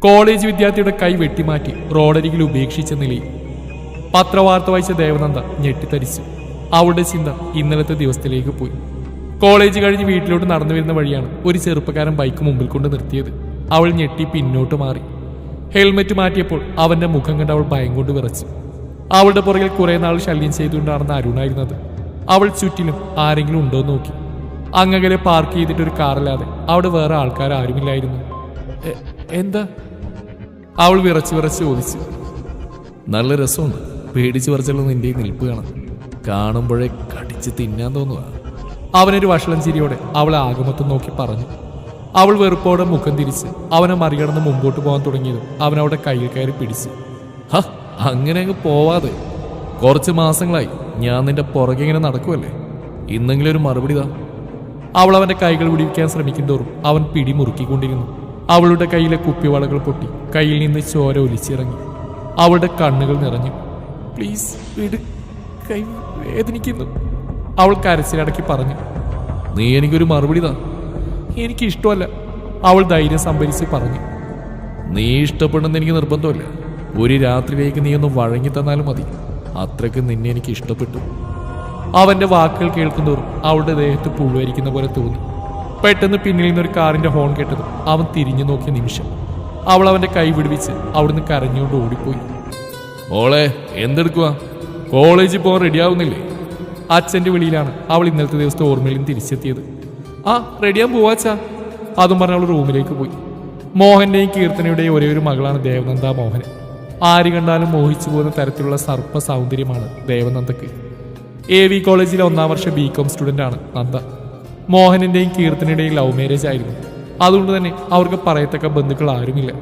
College വിദ്യാർത്ഥിയുടെ കൈ വെട്ടിമാറ്റി റോഡരികിൽ ഉപേക്ഷിച്ച നിലയിൽ. പത്രവാർത്ത വായിച്ച ദേവനന്ദ ഞെട്ടിത്തരിച്ചു. അവളുടെ ചിന്ത ഇന്നലത്തെ ദിവസത്തിലേക്ക് പോയി. കോളേജ് കഴിഞ്ഞ് വീട്ടിലോട്ട് നടന്നു വരുന്ന വഴിയാണ് ഒരു ചെറുപ്പക്കാരൻ ബൈക്ക് മുമ്പിൽ കൊണ്ട് നിർത്തിയത്. അവൾ ഞെട്ടി പിന്നോട്ട് മാറി. ഹെൽമെറ്റ് മാറ്റിയപ്പോൾ അവന്റെ മുഖം കണ്ട് അവൾ ഭയം കൊണ്ട് വിറച്ചു. അവളുടെ പുറകിൽ കുറെ നാൾ ശല്യം ചെയ്തുകൊണ്ടാണെന്ന് അരുണായിരുന്നത്. അവൾ ചുറ്റിലും ആരെങ്കിലും ഉണ്ടോ എന്ന് നോക്കി. അങ്ങകലെ പാർക്ക് ചെയ്തിട്ടൊരു കാറല്ലാതെ അവിടെ വേറെ ആൾക്കാരാരുമില്ലായിരുന്നു. എന്താ? അവൾ വിറച്ച് വിറച്ച് ചോദിച്ചു. നല്ല രസമുണ്ട്. പേടിച്ച് പറിച്ചുള്ള നിന്റെ നിൽപ്പ് കാണുമ്പോഴേ കടിച്ച് തിന്നാൻ തോന്നുക. അവനൊരു വഷളം ചിരിയോടെ അവളെ ആകമൊത്തം നോക്കി പറഞ്ഞു. അവൾ വെറുപ്പോടെ മുഖം തിരിച്ച് അവനെ മറികടന്ന് മുമ്പോട്ട് പോകാൻ തുടങ്ങിയതും അവനവിടെ കയ്യിൽ കയറി പിടിച്ചു. അങ്ങനെ അങ്ങ് പോവാതെ. കുറച്ച് മാസങ്ങളായി ഞാൻ നിന്റെ പുറകെ ഇങ്ങനെ നടക്കുമല്ലേ, ഇന്നെങ്കിലും ഒരു മറുപടി താ. അവൾ അവന്റെ കൈകൾ പിടിക്കാൻ ശ്രമിക്കുന്തോറും അവൻ പിടി മുറുക്കിക്കൊണ്ടിരുന്നു. അവളുടെ കയ്യിലെ കുപ്പിവളകൾ പൊട്ടി കയ്യിൽ നിന്ന് ചോര ഒലിച്ചിറങ്ങി. അവളുടെ കണ്ണുകൾ നിറഞ്ഞു. പ്ലീസ് വിട്, കൈ വേദനിക്കുന്നു, അവൾ കരച്ചിലടക്കി പറഞ്ഞു. നീ എനിക്കൊരു മറുപടി താ. എനിക്കിഷ്ടമല്ല, അവൾ ധൈര്യം സംഭരിച്ച് പറഞ്ഞു. നീ ഇഷ്ടപ്പെടുന്ന എനിക്ക് നിർബന്ധമല്ല. ഒരു രാത്രിയിലേക്ക് നീ ഒന്ന് വഴങ്ങി തന്നാലും മതി. അത്രയ്ക്ക് നിന്നെ എനിക്ക് ഇഷ്ടപ്പെട്ടു. അവന്റെ വാക്കുകൾ കേൾക്കുന്തോറും അവളുടെ ദേഹത്ത് പുഴുവരിക്കുന്ന പോലെ തോന്നി. പെട്ടെന്ന് പിന്നിൽ നിന്നൊരു കാറിന്റെ ഹോൺ കേട്ടതും അവൻ തിരിഞ്ഞു നോക്കിയ നിമിഷം അവൾ അവന്റെ കൈ വിടുവിച്ച് അവിടുന്ന് കരഞ്ഞുകൊണ്ട് ഓടിപ്പോയി. മോളെ, എന്തെടുക്കുക? കോളേജിൽ പോകാൻ റെഡിയാവുന്നില്ലേ? അച്ഛന്റെ വിളിയിലാണ് അവൾ ഇന്നലത്തെ ദിവസത്തെ ഓർമ്മയിലും തിരിച്ചെത്തിയത്. റെഡിയാൻ പോവാച്ചാ, അതും പറഞ്ഞ് അവൾ റൂമിലേക്ക് പോയി. മോഹന്റെയും കീർത്തനയുടെയും ഒരേ ഒരു മകളാണ് ദേവനന്ദ മോഹൻ. ആര് കണ്ടാലും മോഹിച്ചു പോകുന്ന തരത്തിലുള്ള സർപ്പ സൗന്ദര്യമാണ് ദേവനന്ദക്ക്. AV കോളേജിലെ 1ാം വർഷ BCom സ്റ്റുഡന്റ് ആണ് നന്ദ. മോഹനിന്റെയും കീർത്തനയുടെയും ലവ് മാരേജ് ആയിരുന്നു. അതുകൊണ്ട് തന്നെ അവർക്ക് പറയത്തക്ക ബന്ധുക്കൾ ആരുമില്ല.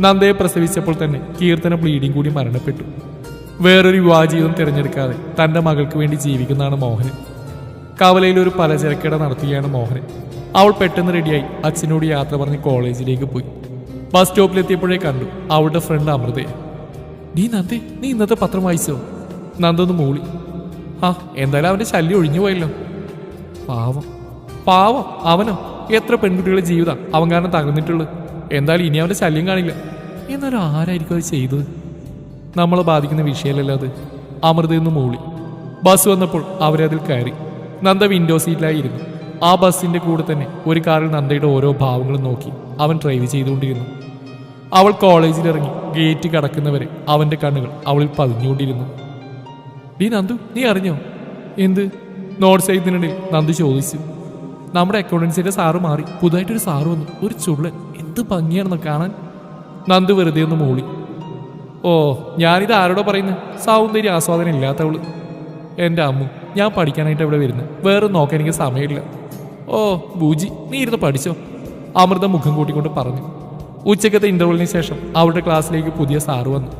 നന്ദയെ പ്രസവിച്ചപ്പോൾ തന്നെ കീർത്തന ബ്ലീഡിംഗ് കൂടി മരണപ്പെട്ടു. വേറൊരു വിവാഹ ജീവിതം തിരഞ്ഞെടുക്കാതെ തന്റെ മകൾക്ക് വേണ്ടി ജീവിക്കുന്നതാണ് മോഹന്. കവലയിൽ ഒരു പലചരക്കട നടത്തുകയാണ് മോഹന്. അവൾ പെട്ടെന്ന് റെഡിയായി അച്ഛനോട് യാത്ര പറഞ്ഞ് കോളേജിലേക്ക് പോയി. ബസ് സ്റ്റോപ്പിലെത്തിയപ്പോഴേ കണ്ടു അവളുടെ ഫ്രണ്ട് അമൃതയെ. നീ ഇന്നത്തെ പത്രം വായിച്ചോ? നന്ദൊന്ന് മൂളി. എന്തായാലും അവന്റെ ശല്യം ഒഴിഞ്ഞു പോയല്ലോ. പാവം അവനോ? എത്ര പെൺകുട്ടികളുടെ ജീവിതം അവൻ കാരണം തകർന്നിട്ടുള്ളു. എന്തായാലും ഇനി അവന്റെ ശല്യം കാണില്ല. എന്നാലും ആരായിരിക്കും അത് ചെയ്തത്? നമ്മളെ ബാധിക്കുന്ന വിഷയമല്ലല്ലോ അത്. അമൃതയൊന്ന് മൂളി. ബസ് വന്നപ്പോൾ അവരതിൽ കയറി. നന്ദ വിൻഡോ സീറ്റിലായിരുന്നു. ആ ബസ്സിന്റെ കൂടെ തന്നെ ഒരു കാറിൽ നന്ദയുടെ ഓരോ ഭാവങ്ങളും നോക്കി അവൻ ഡ്രൈവ് ചെയ്തുകൊണ്ടിരുന്നു. അവൾ കോളേജിലിറങ്ങി ഗേറ്റ് കടക്കുന്നവരെ അവന്റെ കണ്ണുകൾ അവളിൽ പതിഞ്ഞുകൊണ്ടിരുന്നു. നന്ദു, നീ അറിഞ്ഞോ? എന്ത്? നോട്ട്സ് എഴുതുന്നതിനിടയിൽ നന്ദു ചോദിച്ചു. നമ്മുടെ അക്കൗണ്ടൻസിന്റെ സാറ് മാറി, പുതുതായിട്ടൊരു സാറ് വന്നു. ഒരു ചുള്ളൻ, എന്ത് ഭംഗിയാണെന്ന് കാണാൻ. നന്ദു വെറുതെ ഒന്ന് മൂളി. ഞാനിത് ആരോടോ പറയുന്നത്? സൗന്ദര്യ ആസ്വാദനം ഇല്ലാത്തവള്. എൻ്റെ അമ്മു, ഞാൻ പഠിക്കാനായിട്ട് ഇവിടെ വരുന്നത്. വേറെ നോക്കാൻ എനിക്ക് സമയമില്ല. ബൂജി, നീ ഇരുന്ന് പഠിച്ചോ, അമൃത മുഖം കൂട്ടിക്കൊണ്ട് പറഞ്ഞു. ഉച്ചക്കത്തെ ഇന്റർവെല്ലിന് ശേഷം അവരുടെ ക്ലാസ്സിലേക്ക് പുതിയ സാറ് വന്നു.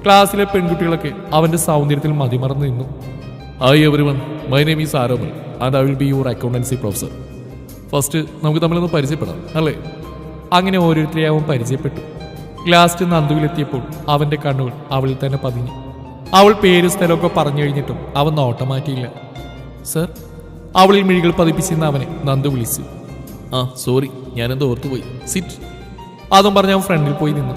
ക്ലാസ്സിലെ പെൺകുട്ടികളൊക്കെ അവന്റെ സൗന്ദര്യത്തിൽ മതിമറന്നു നിന്നു. Hi everyone, my name is Aromal and I will be your accountancy professor. First നമുക്ക് തമ്മിലൊന്ന് പരിചയപ്പെടാം അല്ലേ? അങ്ങനെ ഓരോരുത്തരെ അവൻ പരിചയപ്പെട്ടു. ലാസ്റ്റ് നന്ദുവിലെത്തിയപ്പോൾ അവന്റെ കണ്ണുകൾ അവളിൽ തന്നെ പതിഞ്ഞു. അവൾ പേര് സ്ഥലമൊക്കെ പറഞ്ഞു കഴിഞ്ഞിട്ടും അവൻ നോട്ടം മാറ്റിയില്ല. സർ, അവളിൽ മിഴികൾ പതിപ്പിച്ചിരുന്ന അവനെ നന്ദു വിളിച്ചു. സോറി, ഞാനെന്തോ ഓർത്തുപോയി. സിറ്റ്. അതും പറഞ്ഞ് അവൻ ഫ്രണ്ടിൽ പോയി നിന്നു.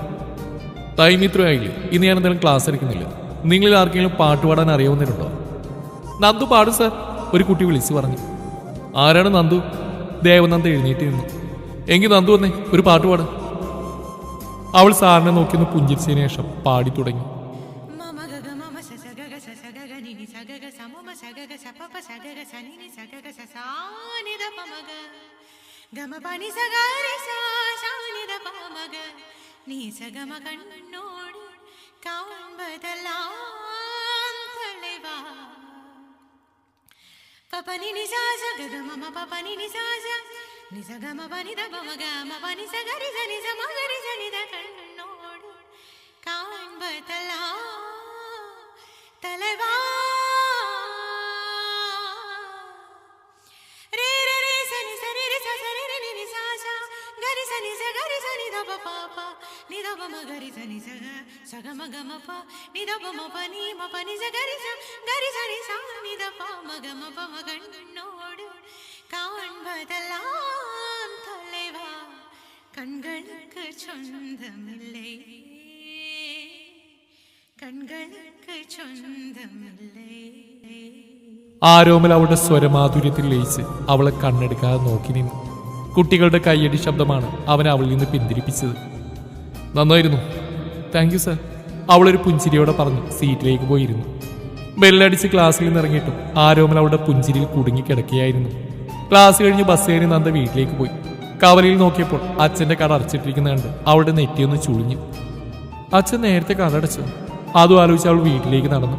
ടൈം ഇത്ര ആയില്ലേ? ഇന്ന് ഞാൻ എന്തെങ്കിലും ക്ലാസ് എടുക്കുന്നില്ല. നിങ്ങളിൽ ആർക്കെങ്കിലും പാട്ട് പാടാൻ അറിയാവുന്നവരുണ്ടോ? നന്ദു പാടും സർ, ഒരു കുട്ടി വിളിച്ചു പറഞ്ഞു. ആരാണ് നന്ദു? ദേവനന്ദ എഴുന്നേറ്റ് നിന്നു. എങ്കിൽ നന്ദു വന്നേ, ഒരു പാട്ട് പാട്. അവൾ സാറിനെ നോക്കിയൊന്ന് പുഞ്ചിരിച്ചതിന് ശേഷം പാടി തുടങ്ങി. കൺകൾക്ക് സ്വന്തമില്ലേ കൺകൾക്ക് സ്വന്തമില്ലേ. ആരോമൽ അവളുടെ സ്വരമാധുര്യത്തിൽ ലയിച്ച് അവളെ കണ്ണെടുക്കാതെ നോക്കി നിന്നു. കുട്ടികളുടെ കയ്യടി ശബ്ദമാണ് അവൻ അവളിൽ നിന്ന് പിന്തിരിപ്പിച്ചത്. നന്നായിരുന്നു, താങ്ക് യു സർ. അവളൊരു പുഞ്ചിരിയോടെ പറഞ്ഞ് സീറ്റിലേക്ക് പോയിരുന്നു. ബെല്ലടിച്ച് ക്ലാസ്സിൽ നിന്ന് ഇറങ്ങിയിട്ടും ആരോമൽ അവളുടെ പുഞ്ചിരിയിൽ കുടുങ്ങിക്കിടക്കുകയായിരുന്നു. ക്ലാസ് കഴിഞ്ഞ് ബസ് കയറി നന്ദ വീട്ടിലേക്ക് പോയി. കവലയിൽ നോക്കിയപ്പോൾ അച്ഛന്റെ കട അടച്ചിട്ടിരിക്കുന്ന കണ്ട് അവളുടെ നെറ്റിയൊന്ന് ചുളിഞ്ഞു. അച്ഛൻ നേരത്തെ കട അടച്ചു. അതും ആലോചിച്ച് അവൾ വീട്ടിലേക്ക് നടന്നു.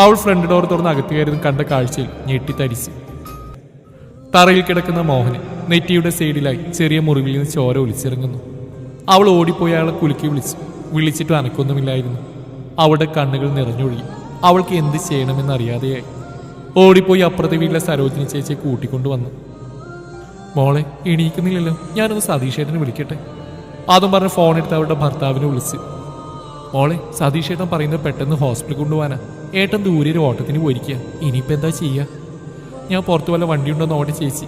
അവൾ ഫ്രണ്ട് ഡോർ തുറന്ന് അകത്ത് കയറി കണ്ട കാഴ്ചയിൽ ഞെട്ടിത്തരിച്ചു. തറയിൽ കിടക്കുന്ന മോഹന് നെറ്റിയുടെ സൈഡിലായി ചെറിയ മുറിവിൽ നിന്ന് ചോര ഒലിച്ചിറങ്ങുന്നു. അവൾ ഓടിപ്പോയി അയാളെ കുലുക്കി വിളിച്ചിട്ടും അനക്കൊന്നുമില്ലായിരുന്നു. അവളുടെ കണ്ണുകൾ നിറഞ്ഞൊഴുകി. അവൾക്ക് എന്ത് ചെയ്യണമെന്നറിയാതെയായി. ഓടിപ്പോയി അപ്പുറത്തെ വീട്ടിലെ സരോജിനി ചേച്ചിയെ കൂട്ടിക്കൊണ്ടുവന്നു. മോളെ എണീക്കുന്നില്ലല്ലോ, ഞാനൊന്ന് സതീഷേട്ടനെ വിളിക്കട്ടെ. അതും പറഞ്ഞ് ഫോൺ എടുത്ത് അവളുടെ ഭർത്താവിനെ വിളിച്ച്. മോളെ, സതീഷേട്ടൻ പറയുന്നത് പെട്ടെന്ന് ഹോസ്പിറ്റലിൽ കൊണ്ടുപോകാനാ. ഏട്ടൻ ദൂരെ ഒരു ഓട്ടത്തിന് പോയിരിക്കുക. ഇനിയിപ്പോൾ എന്താ ചെയ്യുക? ഞാൻ പുറത്തു വല്ല വണ്ടി ഉണ്ടോ നോട്ടെ ചേച്ചി.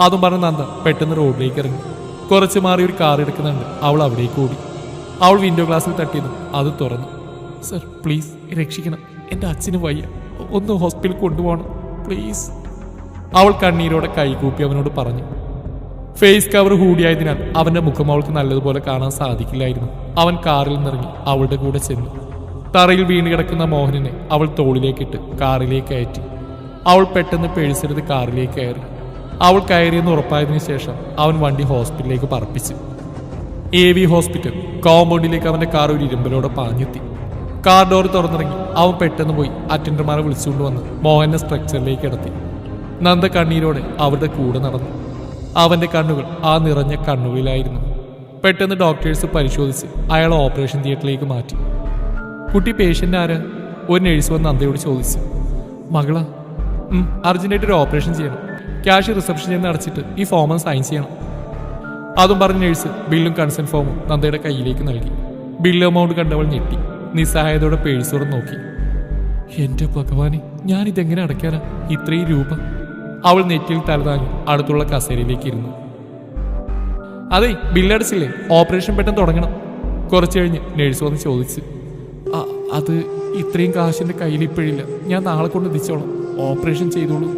അതും പറഞ്ഞ് നന്ദ പെട്ടെന്ന് റോഡിലേക്ക് ഇറങ്ങി. കുറച്ച് മാറി ഒരു കാർ എടുക്കുന്നുണ്ട്. അവൾ അവിടേക്ക് ഓടി. അവൾ വിൻഡോ ഗ്ലാസ്സിൽ തട്ടിയതും അത് തുറന്നു. സർ പ്ലീസ് രക്ഷിക്കണം, എൻ്റെ അച്ഛന് വയ്യ, ഒന്ന് ഹോസ്പിറ്റലിൽ കൊണ്ടുപോകണം പ്ലീസ്. അവൾ കണ്ണീരോടെ കൈകൂപ്പി അവനോട് പറഞ്ഞു. ഫേസ് കവർ ഹൂഡിയായതിനാൽ അവന്റെ മുഖം അവൾക്ക് നല്ലതുപോലെ കാണാൻ സാധിക്കില്ലായിരുന്നു. അവൻ കാറിൽ നിന്നിറങ്ങി അവളുടെ കൂടെ ചെന്നു. തറയിൽ വീണ് കിടക്കുന്ന മോഹനെ അവൾ തോളിലേക്കിട്ട് കാറിലേക്ക് കയറ്റി. അവൾ പെട്ടെന്ന് പേഴ്സെടുത്ത് കാറിലേക്ക് കയറി. അവൾ കയറിയെന്ന് ഉറപ്പായതിനു ശേഷം അവൻ വണ്ടി ഹോസ്പിറ്റലിലേക്ക് പറപ്പിച്ചു. AV ഹോസ്പിറ്റൽ കോമ്പൗണ്ടിലേക്ക് അവന്റെ കാർ ഒരു ഇരുമ്പലോടെ പാഞ്ഞെത്തി. കാർ ഡോർ തുറന്നിറങ്ങി അവൻ പെട്ടെന്ന് പോയി അറ്റൻഡർമാരെ വിളിച്ചുകൊണ്ടുവന്ന് മോഹനെ സ്ട്രക്ചറിലേക്ക് കിടത്തി. നന്ദ കണ്ണീരോടെ അവരുടെ കൂടെ നടന്നു. അവന്റെ കണ്ണുകൾ ആ നിറഞ്ഞ കണ്ണുകളിലായിരുന്നു. പെട്ടെന്ന് ഡോക്ടേഴ്സ് പരിശോധിച്ച് അയാളെ ഓപ്പറേഷൻ തിയേറ്ററിലേക്ക് മാറ്റി. കുട്ടി പേഷ്യന്റ് ആരാ? ഒരു നഴ്സ് വന്ന് നന്ദയോട് ചോദിച്ചു. മകളാ, അർജന്റായിട്ട് ഒരു ഓപ്പറേഷൻ ചെയ്യണം. ക്യാഷ് റിസപ്ഷൻ ചെന്ന് അടച്ചിട്ട് ഈ ഫോം സൈൻ ചെയ്യണം. അതും പറഞ്ഞ നഴ്സ് ബില്ലും കൺസെന്റ് ഫോമും നന്ദയുടെ കയ്യിലേക്ക് നൽകി. ബില്ല് എമൗണ്ട് കണ്ടവൾ ഞെട്ടി നിസ്സഹായതയോടെ പേഴ്സോടെ നോക്കി. എന്റെ ഭഗവാനെ, ഞാനിതെങ്ങനെ അടയ്ക്കാനാ ഇത്രയും രൂപ? അവൾ നെറ്റിയിൽ തലതാങ്ങി അടുത്തുള്ള കസേരയിലേക്ക് ഇരുന്നു. അതെ, ബില്ലടച്ചില്ലേ? ഓപ്പറേഷൻ പെട്ടെന്ന് തുടങ്ങണം. കുറച്ചു കഴിഞ്ഞ് നഴ്സ് വന്ന് ചോദിച്ചു. അത് ഇത്രയും കാശിന്റെ കയ്യിൽ ഇപ്പോഴില്ല, ഞാൻ നാളെ കൊണ്ട് എത്തിച്ചോളാം. ഓപ്പറേഷൻ ചെയ്തോളൂ.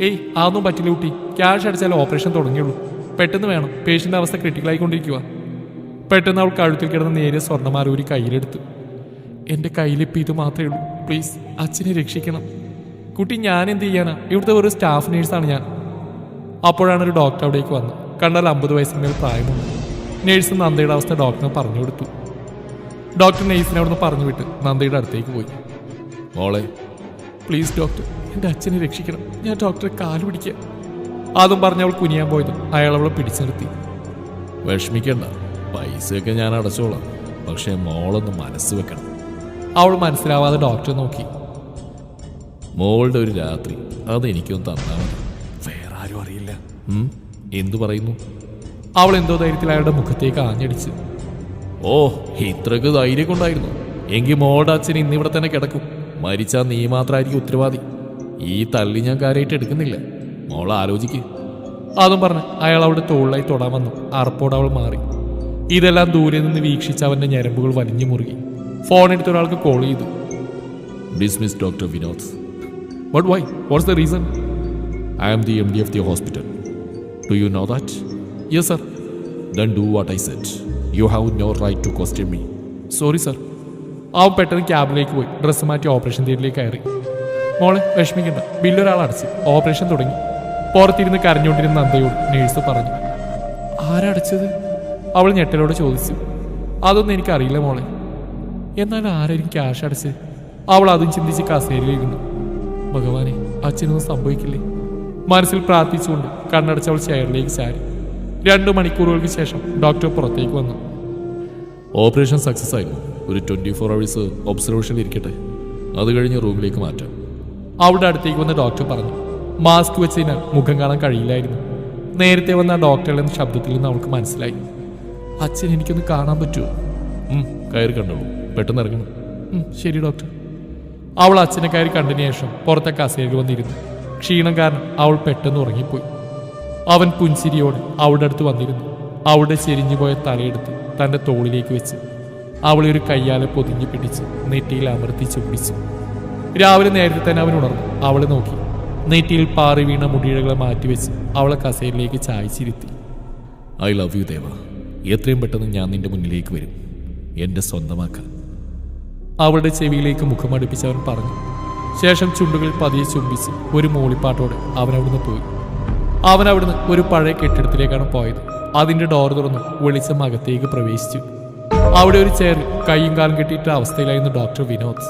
ഏയ് അതൊന്നും പറ്റില്ല കുട്ടി, ക്യാഷ് അടിച്ചാലേ ഓപ്പറേഷൻ തുടങ്ങിയുള്ളൂ. പെട്ടെന്ന് വേണം, പേഷ്യന്റെ അവസ്ഥ ക്രിട്ടിക്കലായിക്കൊണ്ടിരിക്കുക. പെട്ടെന്ന് അവൾ കഴുത്തിൽ കിടന്ന് നേരെ സ്വർണ്ണമാരൂരി കയ്യിലെടുത്തു. എൻ്റെ കയ്യിലിപ്പോൾ ഇത് മാത്രമേ ഉള്ളൂ, പ്ലീസ് അച്ഛനെ രക്ഷിക്കണം. കുട്ടി, ഞാൻ എന്ത് ചെയ്യാനാ? ഇവിടുത്തെ ഒരു സ്റ്റാഫ് നേഴ്സാണ് ഞാൻ. അപ്പോഴാണ് ഒരു ഡോക്ടർ അവിടേക്ക് വന്നത്. കണ്ടാൽ 50 വയസ്സിന് മേൽ പ്രായമുണ്ട്. നേഴ്സ് നന്ദയുടെ അവസ്ഥ ഡോക്ടറിന് പറഞ്ഞു കൊടുത്തു. ഡോക്ടർ നേഴ്സിനെ അവിടുന്ന് പറഞ്ഞു വിട്ട് നന്ദയുടെ അടുത്തേക്ക് പോയി. മോളെ, പ്ലീസ് ഡോക്ടർ, എൻ്റെ അച്ഛനെ രക്ഷിക്കണം, ഞാൻ ഡോക്ടറെ കാല് പിടിക്കുക. അതും പറഞ്ഞ് അവൾ കുനിയാൻ പോയതും അയാൾ അവളെ പിടിച്ചു നിർത്തി. വിഷമിക്കണ്ട, പൈസയൊക്കെ ഞാൻ അടച്ചോളാം, പക്ഷേ മോളൊന്ന് മനസ്സ് വെക്കണം. അവൾ മനസ്സിലാവാതെ ഡോക്ടറെ നോക്കി. മോളുടെ ഒരു രാത്രി അതെനിക്കൊന്ന് തന്നാൽ മതി, വേറെ ആരും അറിയില്ല. എന്തു പറയുന്നു? അവൾ എന്തോ ധൈര്യത്തിൽ അയാളുടെ മുഖത്തേക്ക് ആഞ്ഞടിച്ച്. ഓ, ഇത്രക്ക് ധൈര്യം കൊണ്ടായിരുന്നു എങ്കിൽ മോളുടെ അച്ഛൻ ഇന്നിവിടെ തന്നെ കിടക്കും. മരിച്ചാൽ നീ മാത്രമായിരിക്കും ഉത്തരവാദി. ഈ തല്ലി ഞാൻ കാര്യമായിട്ട് എടുക്കുന്നില്ല, മോളെ ആലോചിക്ക്. അതും പറഞ്ഞ് അയാൾ അവിടെ തോളിലായി തൊടാൻ വന്നു. അറപ്പോടെ അവൾ മാറി. ഇതെല്ലാം ദൂരെ നിന്ന് വീക്ഷിച്ച് അവന്റെ ഞരമ്പുകൾ വലിഞ്ഞു മുറുകി. ഫോൺ എടുത്ത ഒരാൾക്ക് കോൾ ചെയ്തു. Dismiss doctor Vinod. But why? What's the reason? I am the MD of the hospital. Do you know that? Yes sir. Then do what I said. You have no right to question me. Sorry sir. അവൻ പെട്ടെന്ന് ക്യാബിലേക്ക് പോയി dress മാറ്റി operation തിയേറ്ററിലേക്ക് കയറി. മോളെ വിഷമിക്കണ്ട, ബില്ലൊരാൾ അടച്ച്, operation തുടങ്ങി. പുറത്തിരുന്ന് കരഞ്ഞുകൊണ്ടിരുന്ന നന്ദയോട് നേഴ്സ് പറഞ്ഞു. ആരടച്ചത്? അവൾ ഞെട്ടലോടെ ചോദിച്ചു. അതൊന്നും എനിക്കറിയില്ല മോളെ. എന്നാൽ ആരായിരിക്കും ക്യാഷ് അടച്ച്? അവൾ അതും ചിന്തിച്ച് കസേരയിലിരുന്നു. ഭഗവാനെ, അച്ഛനൊന്നും സംഭവിക്കില്ലേ? മനസ്സിൽ പ്രാർത്ഥിച്ചുകൊണ്ട് കണ്ണടച്ച് അവൾ ചെയറിലേക്ക് ചാരി. 2 മണിക്കൂറുകൾക്ക് ശേഷം ഡോക്ടർ പുറത്തേക്ക് വന്നു. ഓപ്പറേഷൻ സക്സസ് ആയിരുന്നു. ഒരു 24 hours ഒബ്സർവേഷനിൽ ഇരിക്കട്ടെ, അത് കഴിഞ്ഞ് റൂമിലേക്ക് മാറ്റാം. അവളുടെ അടുത്തേക്ക് വന്ന് ഡോക്ടർ പറഞ്ഞു. മാസ്ക് വെച്ചതിനാൽ മുഖം കാണാൻ കഴിയില്ലായിരുന്നു. നേരത്തെ വന്ന ഡോക്ടറുടെ ശബ്ദത്തിൽ നിന്ന് അവൾക്ക് മനസ്സിലായി. അച്ഛൻ എനിക്കൊന്ന് കാണാൻ പറ്റുമോ? കയറി കണ്ടോളൂ, പെട്ടെന്ന് ഇറങ്ങണം. ശരി ഡോക്ടർ. അവൾ അച്ഛനെ കയറി കണ്ടതിന് ശേഷം പുറത്തെ കസേരയിൽ വന്നിരുന്നു. ക്ഷീണം കാരണം അവൾ പെട്ടെന്ന് ഉറങ്ങിപ്പോയി. അവൻ പുഞ്ചിരിയോട് അവളുടെ അടുത്ത് വന്നിരുന്നു. അവളുടെ ചെരിഞ്ഞുപോയ തലയെടുത്ത് തൻ്റെ തോളിലേക്ക് വെച്ച് അവളെ ഒരു കയ്യാലെ പൊതിഞ്ഞു പിടിച്ച് നെറ്റിയിൽ അമർത്തി ചുംബിച്ചു. രാവിലെ നേരത്തെ തന്നെ അവൻ ഉണർന്നു അവളെ നോക്കി. നെറ്റിയിൽ പാറി വീണ മുടിയിഴകളെ മാറ്റിവെച്ച് അവളെ കസേരയിലേക്ക് ചായച്ചിരുത്തി. ഐ ലവ് യു ദേവ. എത്രയും പെട്ടെന്ന് ഞാൻ നിന്റെ മുന്നിലേക്ക് വരും, എൻ്റെ സ്വന്തമാക്കാൻ. അവളുടെ ചെവിയിലേക്ക് മുഖമടുപ്പിച്ച് അവൻ പറഞ്ഞു. ശേഷം ചുണ്ടുകളിൽ പതിയെ ചുംബിച്ച് ഒരു മൂളിപ്പാട്ടോടെ അവൻ അവിടുന്ന് പോയി. അവൻ അവിടുന്ന് ഒരു പഴയ കെട്ടിടത്തിലേക്കാണ് പോയത്. അതിന്റെ ഡോർ തുറന്നു വെളിച്ചം അകത്തേക്ക് പ്രവേശിച്ചു. അവിടെ ഒരു ചെയറിൽ കൈയും കാലും കെട്ടിയിട്ട അവസ്ഥയിലായിരുന്നു ഡോക്ടർ വിനോദ്.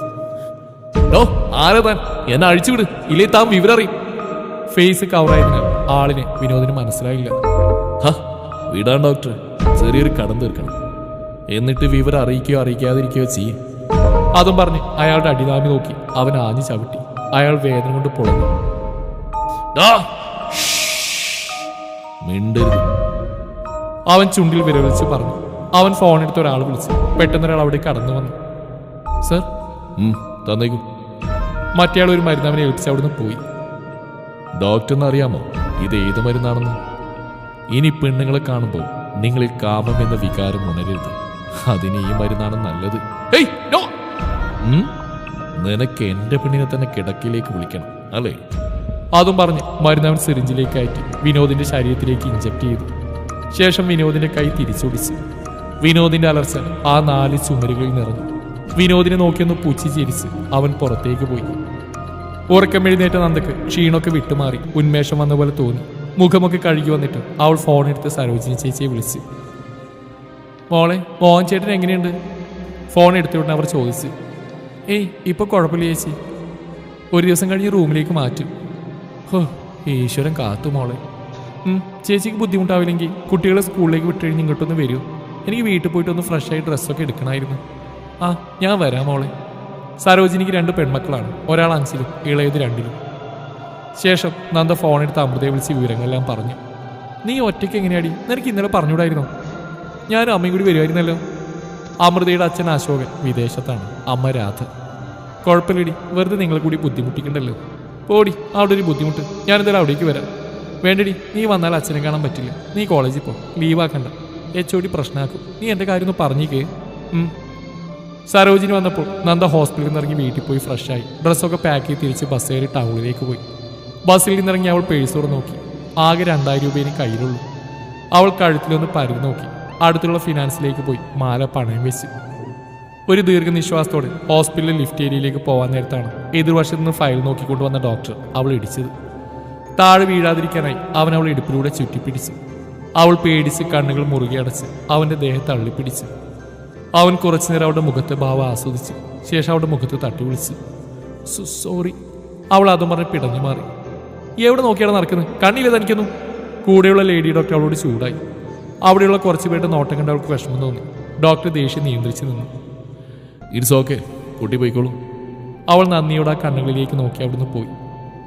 ആരാ താൻ? എന്നെ അഴിച്ചുവിട്, ഇല്ലേ താൻ വിവരം അറിയും. ഫേസ് കവറായതിനാൽ ആളിനെ വിനോദിന് മനസ്സിലായില്ല. വിടാൻ ഡോക്ടർ, ചെറിയൊരു കടം തീർക്കണം, എന്നിട്ട് വിവരം അറിയിക്കുകയോ അറിയിക്കാതിരിക്കുകയോ ചെയ്യും. അതും പറഞ്ഞ് അയാളുടെ അടിതാമി നോക്കി അവൻ ആഞ്ഞു ചവിട്ടി. അയാൾ വേദന കൊണ്ട് പൊളഞ്ഞു. മിണ്ടരുത്, അവൻ ചുണ്ടിൽ വിരവിളിച്ച് പറഞ്ഞു. അവൻ ഫോണെടുത്ത് ഒരാൾ വിളിച്ചു. പെട്ടെന്നൊരാൾ അവിടെ കടന്നു വന്നു. സർ, തന്നേക്കും. മറ്റേയാൾ ഒരു മരുന്ന് അവനെ ഏൽപ്പിച്ച് അവിടുന്ന് പോയി. ഡോക്ടറിന് അറിയാമോ ഇത് ഏത് മരുന്നാണെന്ന്? ഇനി പെണ്ണുങ്ങളെ കാണുമ്പോൾ നിങ്ങളിൽ കാമം എന്ന വികാരം ഉണരരുത്. അതിന് ഈ മരുന്നാണ് നല്ലത്. നിനക്ക് എന്റെ പെണ്ണിനെ തന്നെ കിടക്കയിലേക്ക് വിളിക്കണം അല്ലേ? അതും പറഞ്ഞ് മരുന്ന് അവൻ സിറിഞ്ചിലേക്ക് കയറ്റി വിനോദിന്റെ ശരീരത്തിലേക്ക് ഇഞ്ചക്ട് ചെയ്തു. ശേഷം വിനോദിന്റെ കൈ തിരിച്ചൊടിച്ചു. വിനോദിന്റെ അലർച്ച ആ 4 ചുമരുകളിൽ നിറഞ്ഞു. വിനോദിനെ നോക്കിയൊന്ന് പൂച്ചി ചിരിച്ച് അവൻ പുറത്തേക്ക് പോയി. ഉറക്കം എഴുന്നേറ്റ നന്ദക്ക് ക്ഷീണമൊക്കെ വിട്ടുമാറി ഉന്മേഷം വന്ന പോലെ തോന്നി. മുഖമൊക്കെ കഴുകി വന്നിട്ട് അവൾ ഫോണെടുത്ത് സരോജിനി ചേച്ചിയെ വിളിച്ചു. മോളെ, മോഹൻ ചേട്ടൻ എങ്ങനെയുണ്ട്? ഫോൺ എടുത്തുകൊണ്ട് അവർ ചോദിച്ചു. ഇപ്പൊ കുഴപ്പമില്ല ചേച്ചി, ഒരു ദിവസം കഴിഞ്ഞ് റൂമിലേക്ക് മാറ്റും. ഈശ്വരൻ കാത്തു മോളെ. ചേച്ചിക്ക് ബുദ്ധിമുട്ടാവില്ലെങ്കിൽ കുട്ടികളെ സ്കൂളിലേക്ക് വിട്ട് കഴിഞ്ഞ് ഇങ്ങോട്ടൊന്ന് വരുമോ? എനിക്ക് വീട്ടിൽ പോയിട്ടൊന്ന് ഫ്രഷായി ഡ്രസ്സൊക്കെ എടുക്കണമായിരുന്നു. ഞാൻ വരാം മോളെ. സരോജിനിക്ക് 2 പെൺമക്കളാണ്. ഒരാൾ 5ലും ഇളയത് 2ലും. ശേഷം നന്ദ ഫോണെടുത്ത് അമൃതയെ വിളിച്ച് വിവരങ്ങളെല്ലാം പറഞ്ഞു. നീ ഒറ്റയ്ക്ക് എങ്ങനെയാടി? നിനക്ക് ഇന്നലെ പറഞ്ഞുകൂടായിരുന്നോ? ഞാനും അമ്മയും കൂടി വരുമായിരുന്നല്ലോ. അമൃതയുടെ അച്ഛൻ അശോകൻ വിദേശത്താണ്, അമ്മ രാധ. കുഴപ്പമില്ലടി, വെറുതെ നിങ്ങളെ കൂടി ബുദ്ധിമുട്ടിക്കണ്ടല്ലോ. പോടി, അവിടെ ഒരു ബുദ്ധിമുട്ട്. ഞാനെന്തായാലും അവിടേക്ക് വരാം. വേണ്ടടി, നീ വന്നാൽ അച്ഛനെ കാണാൻ പറ്റില്ല. നീ കോളേജിൽ പോ, ലീവാക്കണ്ട. HOD പ്രശ്നമാക്കും. നീ എൻ്റെ കാര്യം ഒന്ന് പറഞ്ഞേക്കേ. സരോജിനി വന്നപ്പോൾ നന്ദ ഹോസ്പിറ്റലിൽ നിന്നിറങ്ങി വീട്ടിൽ പോയി ഫ്രഷായി ഡ്രസ്സൊക്കെ പാക്ക് ചെയ്ത് തിരിച്ച് ബസ് കയറി ടൗണിലേക്ക് പോയി. ബസ്സിൽ നിന്നിറങ്ങി അവൾ പേഴ്സ് തുറന്ന് നോക്കി. ആകെ 2000 രൂപയെ കയ്യിലുള്ളൂ. അവൾ കഴുത്തിലൊന്ന് പരുതി നോക്കി. അടുത്തുള്ള ഫിനാൻസിലേക്ക് പോയി മാല പണയം വെച്ചു. ഒരു ദീർഘനിശ്വാസത്തോടെ ഹോസ്പിറ്റലിൽ ലിഫ്റ്റ് ഏരിയയിലേക്ക് പോകാൻ നേരത്താണ് എതിർവശത്ത് നിന്ന് ഫയൽ നോക്കിക്കൊണ്ടു വന്ന ഡോക്ടർ അവൾ ഇടിച്ചത്. താഴെ വീഴാതിരിക്കാനായി അവൻ അവൾ ഇടുപ്പിലൂടെ ചുറ്റിപ്പിടിച്ചു. അവൾ പേടിച്ച് കണ്ണുകൾ മുറുകെ അടച്ച് അവൻ്റെ ദേഹത്ത് തള്ളിപ്പിടിച്ചു. അവൻ കുറച്ചുനേരം അവളുടെ മുഖത്തെ ഭാവം ആസ്വദിച്ചു. ശേഷം അവളുടെ മുഖത്ത് തട്ടി വിളിച്ചു. സോറി. അവൾ അതും പറഞ്ഞ് പിടഞ്ഞു മാറി. എവിടെ നോക്കിയാണ് നടക്കുന്നത്? കണ്ണില്ല തനിക്കൊന്നും. കൂടെയുള്ള ലേഡി ഡോക്ടർ അവളോട് ചൂടായി. അവിടെയുള്ള കുറച്ച് പേരുടെ നോട്ടം കണ്ട് അവൾക്ക് വിഷമം തോന്നി. ഡോക്ടർ ദേഷ്യം നിയന്ത്രിച്ചു നിന്നു. ഇറ്റ്സ് ഓക്കെ, കുട്ടി പോയിക്കോളൂ. അവൾ നന്ദിയോടെ ആ കണ്ണുകളിലേക്ക് നോക്കി അവിടുന്ന് പോയി.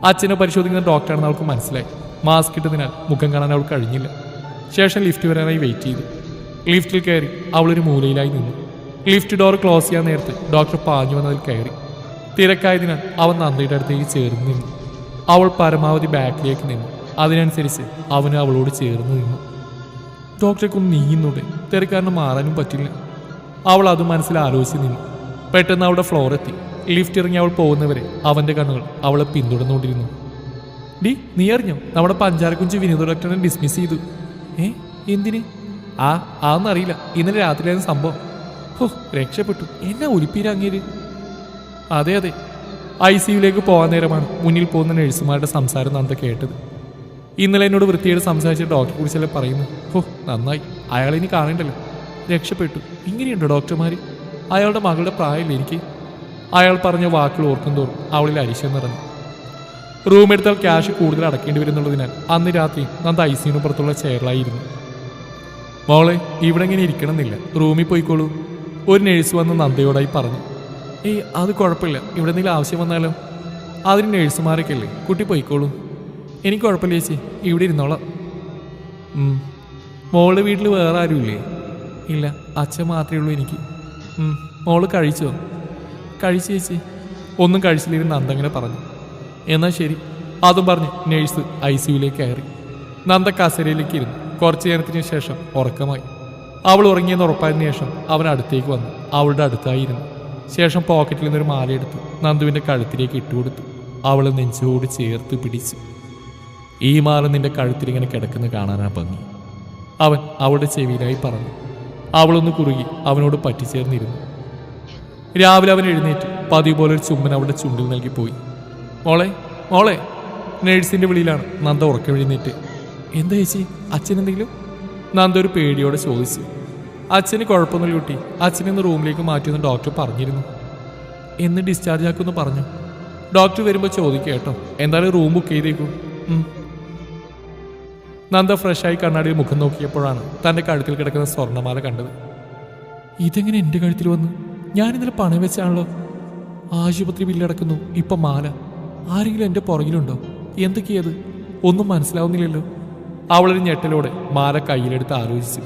അച്ഛനെ പരിശോധിക്കുന്ന ഡോക്ടറാണെന്ന് അവൾക്ക് മനസ്സിലായി. മാസ്ക് ഇട്ടതിനാൽ മുഖം കാണാൻ അവൾക്ക് കഴിഞ്ഞില്ല. ശേഷം ലിഫ്റ്റ് വരാനായി വെയിറ്റ് ചെയ്തു. ലിഫ്റ്റിൽ കയറി അവളൊരു മൂലയിലായി നിന്നു. ലിഫ്റ്റ് ഡോർ ക്ലോസ് ചെയ്യാൻ നേരത്ത് ഡോക്ടർ പാഞ്ഞു വന്നതിൽ കയറി. തിരക്കായതിനാൽ അവൻ നന്ദിയുടെ അടുത്തേക്ക് ചേർന്ന് നിന്നു. അവൾ പരമാവധി ബാക്കിലേക്ക് നിന്നു. അതിനനുസരിച്ച് അവന് അവളോട് ചേർന്ന് നിന്നു. ഡോക്ടറേക്കൊന്ന് നീങ്ങുന്നൂടെ? തിരക്കാരന് മാറാനും പറ്റില്ല. അവൾ അത് മനസ്സിൽ ആലോചിച്ച് നിന്നു. പെട്ടെന്ന് അവളുടെ ഫ്ലോർ എത്തി. ലിഫ്റ്റ് ഇറങ്ങി അവൾ പോകുന്നവരെ അവൻ്റെ കണ്ണുകൾ അവളെ പിന്തുടർന്നുകൊണ്ടിരുന്നു. നീ അറിഞ്ഞോ? നമ്മുടെ പഞ്ചാരക്കുഞ്ച് വിനോദ ഡോക്ടറിനെ ഡിസ്മിസ് ചെയ്തു. എന്തിന്? അതൊന്നറിയില്ല. ഇന്നലെ രാത്രിയായിരുന്നു സംഭവം. രക്ഷപ്പെട്ടു. എന്നാ ഒലിപ്പീരങ്ങേര്. അതെ. ICUലേക്ക് പോകാൻ നേരമാണ് മുന്നിൽ പോകുന്ന നഴ്സുമാരുടെ സംസാരം നന്ദ കേട്ടത്. ഇന്നലെ എന്നോട് വൃത്തിയോട് സംസാരിച്ച ഡോക്ടറെ കുറിച്ചല്ലേ പറയുന്നു. നന്നായി, അയാളിനി കാണണ്ടല്ലോ. രക്ഷപ്പെട്ടു. ഇങ്ങനെയുണ്ടോ ഡോക്ടർമാർ? അയാളുടെ മകളുടെ പ്രായമില്ല എനിക്ക്. അയാൾ പറഞ്ഞ വാക്കുകൾ ഓർക്കും തോറും അവളിൽ അരിശം നിറഞ്ഞു. റൂം എടുത്താൽ ക്യാഷ് കൂടുതൽ അടക്കേണ്ടി വരുന്നുള്ളതിനാൽ അന്ന് രാത്രി നന്ദ ICUവിന് പുറത്തുള്ള ചെയറിലായിരുന്നു. മോളെ, ഇവിടെ ഇങ്ങനെ ഇരിക്കണമെന്നില്ല, റൂമിൽ പോയിക്കോളൂ. ഒരു നേഴ്സ് വന്ന് നന്ദയോടായി പറഞ്ഞു. അത് കുഴപ്പമില്ല, ഇവിടെ എന്തെങ്കിലും ആവശ്യം വന്നാലോ? അതിന് നേഴ്സുമാരൊക്കെ അല്ലേ, കുട്ടി പോയിക്കോളൂ. എനിക്ക് കുഴപ്പമില്ല ചേച്ചി, ഇവിടെ ഇരുന്നോളാം. മോളുടെ വീട്ടിൽ വേറെ ആരുമില്ലേ? ഇല്ല, അച്ഛൻ മാത്രമേ ഉള്ളൂ എനിക്ക്. മോള് കഴിച്ചോ? കഴിച്ചു ചേച്ചി. ഒന്നും കഴിച്ചില്ലെങ്കിൽ നന്ദ അങ്ങനെ പറഞ്ഞു. എന്നാൽ ശരി. അതും പറഞ്ഞ് നേഴ്സ് ICUവിലേക്ക് കയറി. നന്ദ കസേരയിലേക്ക് ഇരുന്നു. കുറച്ചു നേരത്തിന് ശേഷം ഉറക്കമായി. അവൾ ഉറങ്ങിയെന്ന് ഉറപ്പായതിനു ശേഷം അവൻ അടുത്തേക്ക് വന്നു അവളുടെ അടുത്തായിരുന്നു. ശേഷം പോക്കറ്റിൽ നിന്നൊരു മാലയെടുത്തു നന്ദുവിൻ്റെ കഴുത്തിലേക്ക് ഇട്ടുകൊടുത്തു. അവളെ നെഞ്ചോട് ചേർത്ത് പിടിച്ചു. ഈ മാല നിന്റെ കഴുത്തിലിങ്ങനെ കിടക്കുന്ന കാണാനാ ഭംഗി, അവൻ അവളുടെ ചെവിയിലായി പറഞ്ഞു. അവളൊന്ന് കുറുകി അവനോട് പറ്റിച്ചേർന്നിരുന്നു. രാവിലെ അവൻ എഴുന്നേറ്റ് പതിവ് പോലെ ഒരു ചുമ്മൻ അവളുടെ ചുണ്ടിൽ നൽകി പോയി. മോളെ മോളെ, നേഴ്സിന്റെ വിളിയിലാണ് നന്ദ ഉറക്കം എഴുന്നേറ്റ്. എന്താ ചേച്ചി, അച്ഛൻ എന്തെങ്കിലും? നന്ദ ഒരു പേടിയോടെ ചോദിച്ചു. അച്ഛന് കുഴപ്പമൊന്നുമില്ല കുട്ടി, അച്ഛനെന്ന് റൂമിലേക്ക് മാറ്റിയെന്ന് ഡോക്ടർ പറഞ്ഞിരുന്നു. എന്ന് ഡിസ്ചാർജ് ആക്കുമെന്ന് പറഞ്ഞു. ഡോക്ടർ വരുമ്പോൾ ചോദിക്കുക കേട്ടോ, എന്തായാലും റൂം ബുക്ക് ചെയ്തേക്കൂ. നന്ദ ഫ്രഷായി കണ്ണാടിയിൽ മുഖം നോക്കിയപ്പോഴാണ് തൻ്റെ കഴുത്തിൽ കിടക്കുന്ന സ്വർണ്ണമാല കണ്ടത്. ഇതെങ്ങനെ എൻ്റെ കഴുത്തിൽ വന്നു? ഞാനിന്നലെ പണം വെച്ചാണല്ലോ. ആശുപത്രി ബില്ലടക്കുന്നു, ഇപ്പം മാല. ആരെങ്കിലും എൻ്റെ പുറകിലുണ്ടോ? എന്തൊക്കെയത്? ഒന്നും മനസ്സിലാവുന്നില്ലല്ലോ. അവളൊരു ഞെട്ടലോടെ മാല കയ്യിലെടുത്ത് ആലോചിച്ചു.